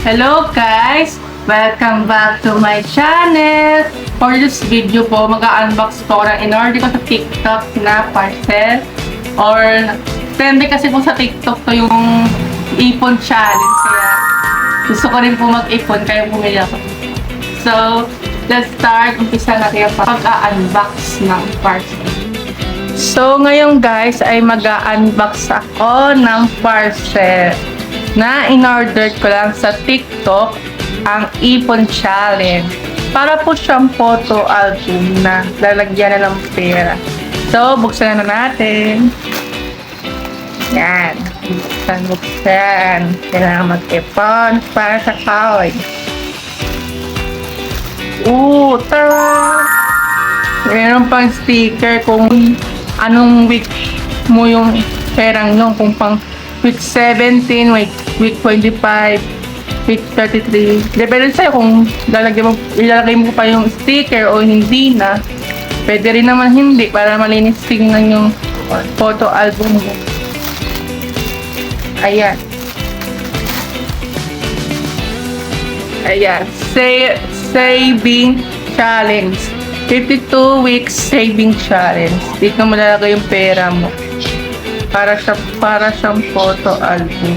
Hello guys! Welcome back to my channel! For this video po, mag-unbox po ako ng in-order ko sa TikTok na parcel. Or, trending kasi po sa TikTok to yung ipon challenge. Kaya, gusto ko rin po mag-ipon, kaya bumili ako. So, let's start. Umpisa natin yung pag-unbox ng parcel. So, ngayon guys, ay mag-unbox ako ng parcel na in-order ko lang sa TikTok, ang Ipon Challenge. Para po siyang photo album na lalagyan na ng pera. So, buksan na natin. Yan. Buksan. Kailangan mag-ipon para sa coin. Tara! Meron pang sticker kung anong week mo yung perang yun. Kung pang week 17, week 25, week 33. Depende sa'yo kung ilalagay mo pa yung sticker o hindi na. Pwede rin naman hindi para malinis tingnan yung photo album mo. Ayan. Ayan. Saving challenge. 52 weeks saving challenge. Dito mo lalagay yung pera mo. Para siyang photo album.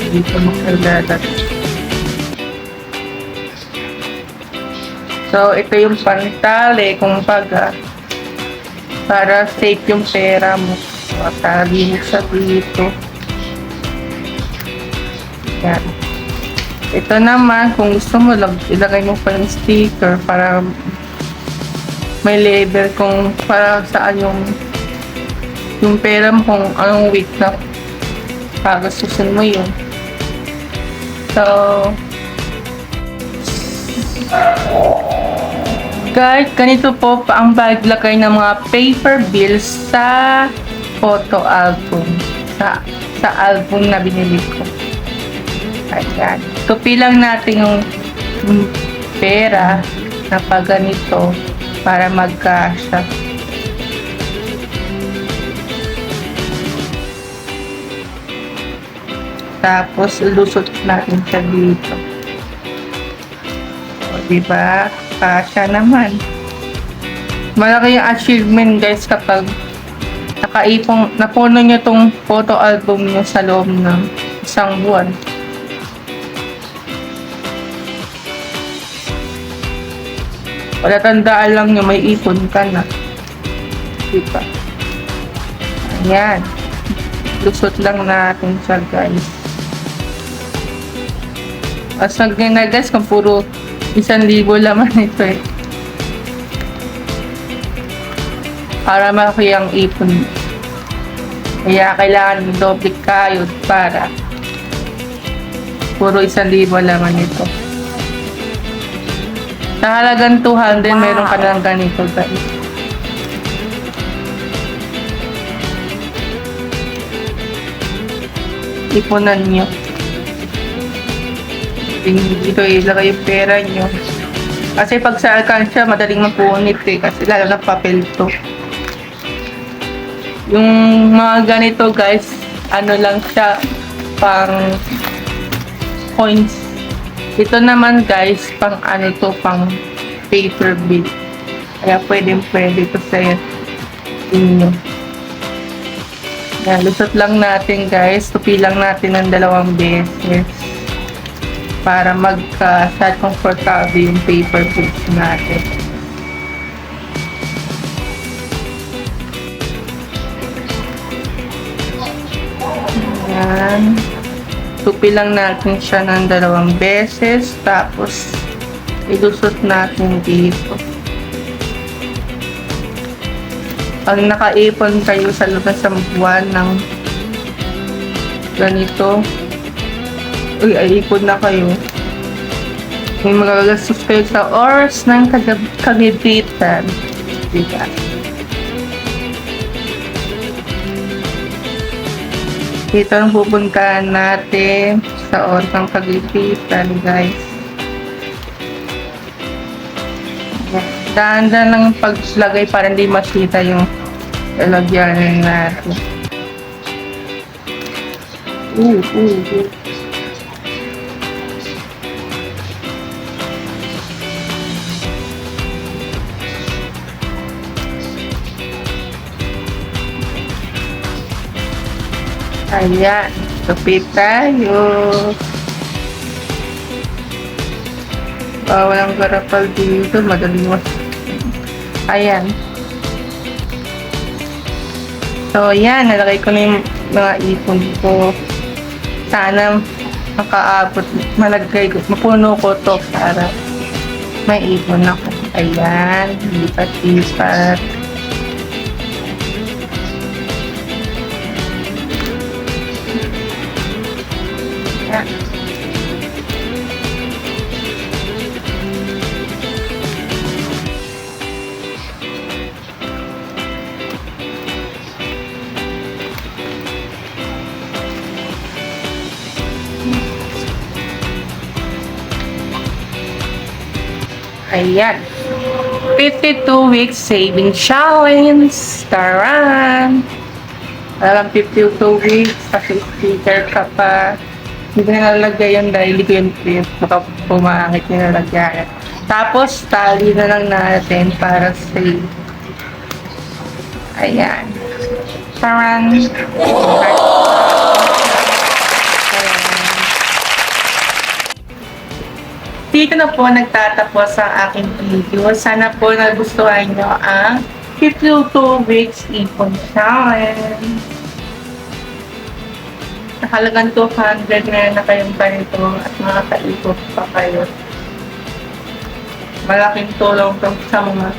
Dito mo lalagay. So, ito yung pantali kung para safe yung pera mo. Tali mo sa dito. Yan. Ito naman, kung gusto mo, ilagay mo pa yung sticker para may label kung para saan yung pera mo, kung anong week na pagastusin mo yun. So, guys, ganito po pa ang paglagay ng mga paper bills sa photo album. Sa album na binili ko. Ayan. Tupi lang natin yung pera na pag ganito para magkasya. Tapos, ilusot natin siya dito. O, diba? Kasya naman. Malaki yung achievement, guys, kapag napuno nyo tong photo album nyo sa loob ng isang buwan. Palatandaan lang nyo, may ipon ka na. Diba? Ayan. Lusot lang natin siya, guys. As nagganyan, guys, kung puro 1,000 laman ito eh. Para malaki ang ipon. Kaya kailangan doble kayod para puro 1,000 laman ito. Sa halagang 200, meron ka lang ganito, guys. Ipunan nyo. Dito ilagay yung pera nyo. Kasi pag sa alkansya, madaling mapunit eh. Kasi lalo na papel to. Yung mga ganito, guys, ano lang siya, pang coins. Ito naman, guys, pang ano to, pang paper bill. Kaya pwede ito sa inyo. Yan, lusot lang natin, guys. Tupi lang natin ng 2 beses. Para magka-start comfortable yung paper bills natin. Yan. Tupi lang natin siya ng 2 beses. Tapos, ilusot natin dito. Pag nakaipon kayo sa loob ng buwan ng ganito, ay ipon na kayo. May magagastos kayo sa oras ng kagibitan. Diba? Dito ang pupuntahan natin sa oras ng kagibitan, guys. Dahan-dahan lang yung paglagay para hindi masita yung lalagyan natin. Ayan. Kapit tayo. Walang garapal dito. Madali mo. Ayan. So, ayan. Nalagay ko na yung mga ipon ko. Sana makaabot. Malagay ko. Mapuno ko to para may ipon ako. Ayan. Lipat-lipat. Ayan. Ayan. 52 weeks saving challenge. Taran! Alam, 52 weeks. Kasi sticker ka pa. Hindi na nalagay yung dahil ko yung print. Baka pumangit nilalagyan. Tapos, tali na lang natin para save. Ayan. Taran! Dito na po nagtatapos ang aking video. Sana po nagustuhan nyo ang 52 weeks ipon challenge. Nakalagang 200 na kayong ganito at makakaipon pa kayo. Malaking tulong to sa mga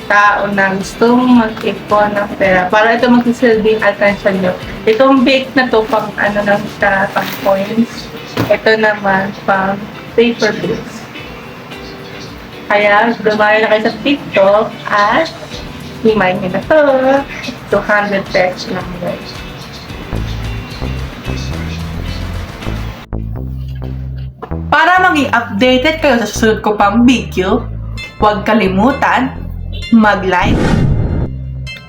tao na gusto mag-ipon ng pera para ito magsisilbing alkansya nyo. Itong bake na to pang ano lang siya, pang coins. Ito naman pang paper bills. Kaya, dumayo na kayo sa TikTok at himayin nyo na to. 200 pesos lang guys. Para maging updated kayo sa susunod ko pang video, huwag kalimutan mag-like,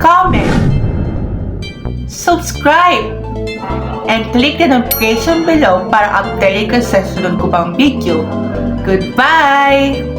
comment, subscribe, and click the notification below para updated ka sa susunod ko pang video. Goodbye!